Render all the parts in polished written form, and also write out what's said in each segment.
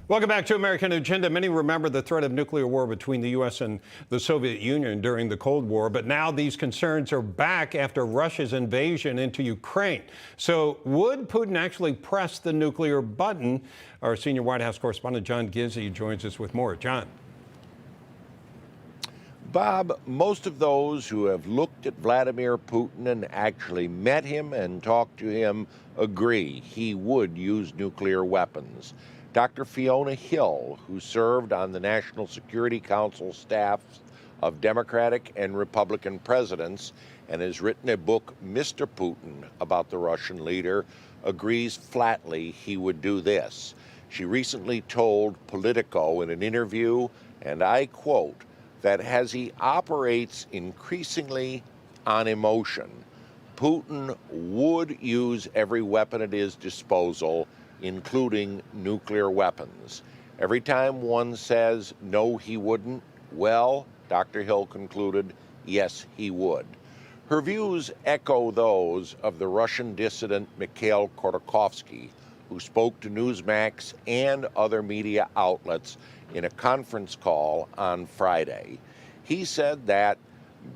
Welcome back to American Agenda. Many remember the threat of nuclear war between the U.S. and the Soviet Union during the Cold War, but now these concerns are back after Russia's invasion into Ukraine. So would Putin actually press the nuclear button? Our senior White House correspondent, John Gizzi, joins us with more. John. Bob, most of those who have looked at Vladimir Putin and actually met him and talked to him agree he would use nuclear weapons. Dr. Fiona Hill, who served on the National Security Council staffs of Democratic and Republican presidents and has written a book, Mr. Putin, about the Russian leader, agrees flatly he would do this. She recently told Politico in an interview, and I quote, that as he operates increasingly on emotion, Putin would use every weapon at his disposal, including nuclear weapons. Every time one says, no, he wouldn't, well, Dr. Hill concluded, yes, he would. Her views echo those of the Russian dissident Mikhail Khodorkovsky, who spoke to Newsmax and other media outlets in a conference call on Friday. He said that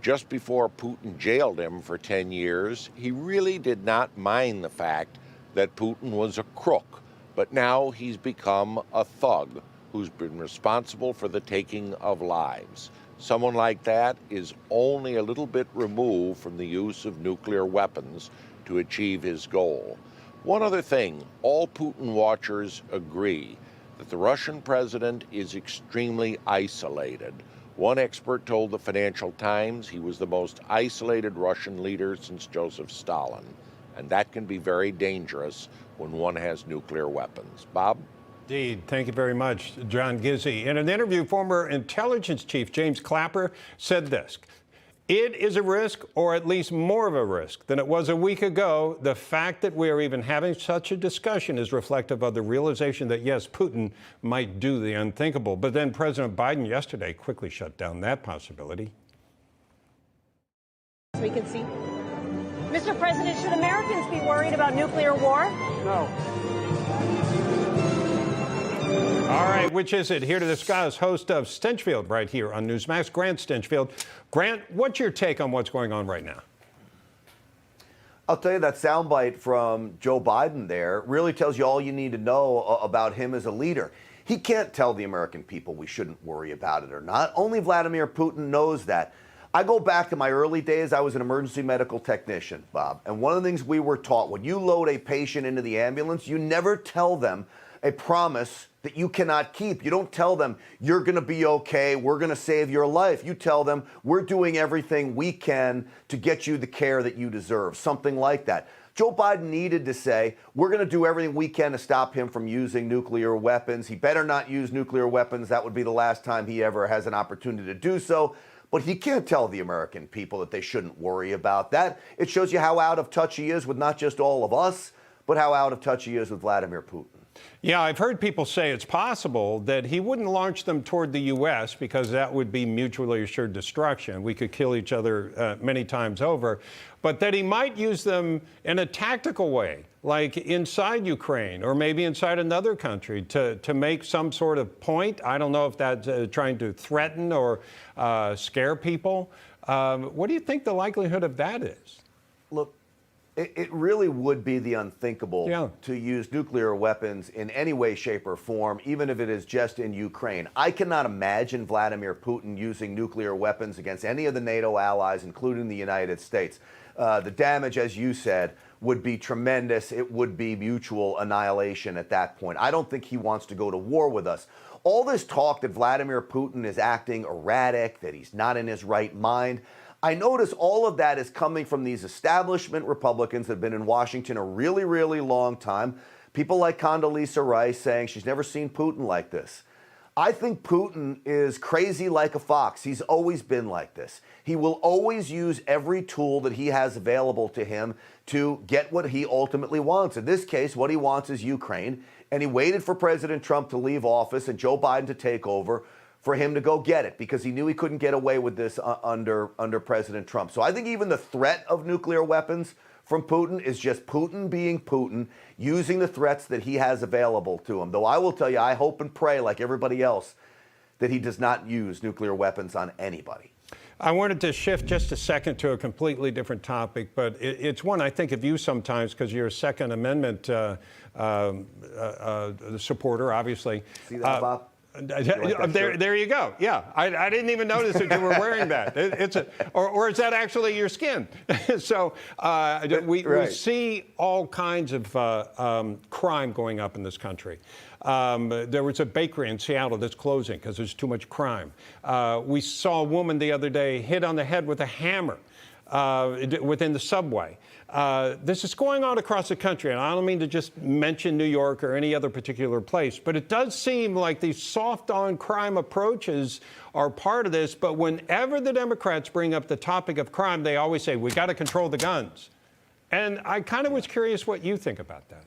just before Putin jailed him for 10 years, he really did not mind the fact that Putin was a crook, but now he's become a thug who's been responsible for the taking of lives. Someone like that is only a little bit removed from the use of nuclear weapons to achieve his goal. One other thing, all Putin watchers agree that the Russian president is extremely isolated. One expert told the Financial Times he was the most isolated Russian leader since Joseph Stalin. And that can be very dangerous when one has nuclear weapons. Bob? Indeed. Thank you very much, John Gizzi. In an interview, former intelligence chief James Clapper said this: it is a risk, or at least more of a risk than it was a week ago. The fact that we are even having such a discussion is reflective of the realization that, yes, Putin might do the unthinkable. But then President Biden yesterday quickly shut down that possibility. We can see. Mr. President, should Americans be worried about nuclear war? No. All right, which is it? Here to discuss, host of Stinchfield right here on Newsmax, Grant Stinchfield. Grant, what's your take on what's going on right now? I'll tell you, that soundbite from Joe Biden there really tells you all you need to know about him as a leader. He can't tell the American people we shouldn't worry about it or not. Only Vladimir Putin knows that. I go back to my early days. I was an emergency medical technician, Bob. And one of the things we were taught, when you load a patient into the ambulance, you never tell them a promise that you cannot keep. You don't tell them, you're going to be okay, we're going to save your life. You tell them, we're doing everything we can to get you the care that you deserve, something like that. Joe Biden needed to say, we're going to do everything we can to stop him from using nuclear weapons. He better not use nuclear weapons. That would be the last time he ever has an opportunity to do so. But he can't tell the American people that they shouldn't worry about that. It shows you how out of touch he is with not just all of us, but how out of touch he is with Vladimir Putin. Yeah, I've heard people say it's possible that he wouldn't launch them toward the U.S. because that would be mutually assured destruction. We could kill each other many times over, but that he might use them in a tactical way, like inside Ukraine or maybe inside another country to make some sort of point. I don't know if that's trying to threaten or scare people. What do you think the likelihood of that is? Look, it really would be the unthinkable to use nuclear weapons in any way, shape, or form, even if it is just in Ukraine. I cannot imagine Vladimir Putin using nuclear weapons against any of the NATO allies, including the United States. The damage, as you said, would be tremendous. It would be mutual annihilation at that point. I don't think he wants to go to war with us. All this talk that Vladimir Putin is acting erratic, that he's not in his right mind, I notice all of that is coming from these establishment Republicans that have been in Washington a really, really long time. People like Condoleezza Rice saying she's never seen Putin like this. I think Putin is crazy like a fox. He's always been like this. He will always use every tool that he has available to him to get what he ultimately wants. In this case, what he wants is Ukraine. And he waited for President Trump to leave office and Joe Biden to take over for him to go get it, because he knew he couldn't get away with this under President Trump. So I think even the threat of nuclear weapons from Putin is just Putin being Putin, using the threats that he has available to him. Though I will tell you, I hope and pray, like everybody else, that he does not use nuclear weapons on anybody. I wanted to shift just a second to a completely different topic, but it's one I think of you sometimes because you're a Second Amendment supporter, obviously. See that, Bob? There you go. Yeah, I didn't even notice that you were wearing that. Or is that actually your skin? So we see all kinds of crime going up in this country. There was a bakery in Seattle that's closing because there's too much crime. We saw a woman the other day hit on the head with a hammer within the subway. This is going on across the country, and I don't mean to just mention New York or any other particular place, but it does seem like these soft-on-crime approaches are part of this. But whenever the Democrats bring up the topic of crime, they always say, we got to control the guns. And I kind of was curious what you think about that.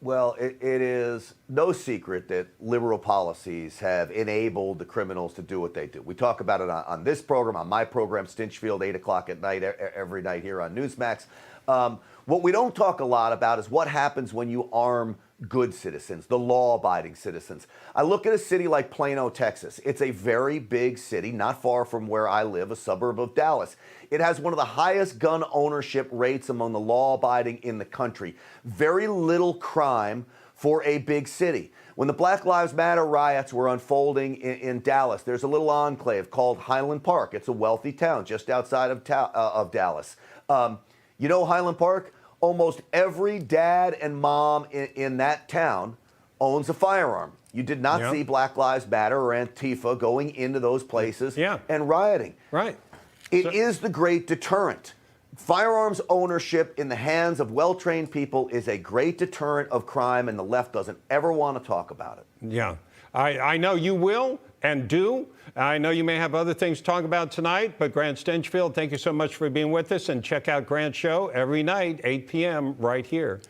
Well, it is no secret that liberal policies have enabled the criminals to do what they do. We talk about it on this program, on my program, Stinchfield, 8 o'clock at night, every night here on Newsmax. What we don't talk a lot about is what happens when you arm good citizens, the law-abiding citizens. I look at a city like Plano, Texas. It's a very big city, not far from where I live, a suburb of Dallas. It has one of the highest gun ownership rates among the law-abiding in the country. Very little crime for a big city. When the Black Lives Matter riots were unfolding in Dallas, there's a little enclave called Highland Park. It's a wealthy town just outside of Dallas. You know Highland Park? Almost every dad and mom in that town owns a firearm. You did not see Black Lives Matter or Antifa going into those places and rioting. Right. It is the great deterrent. Firearms ownership in the hands of well-trained people is a great deterrent of crime, and the left doesn't ever want to talk about it. Yeah. I know you will and do. I know you may have other things to talk about tonight, but Grant Stinchfield, thank you so much for being with us, and check out Grant's show every night, 8 p.m. right here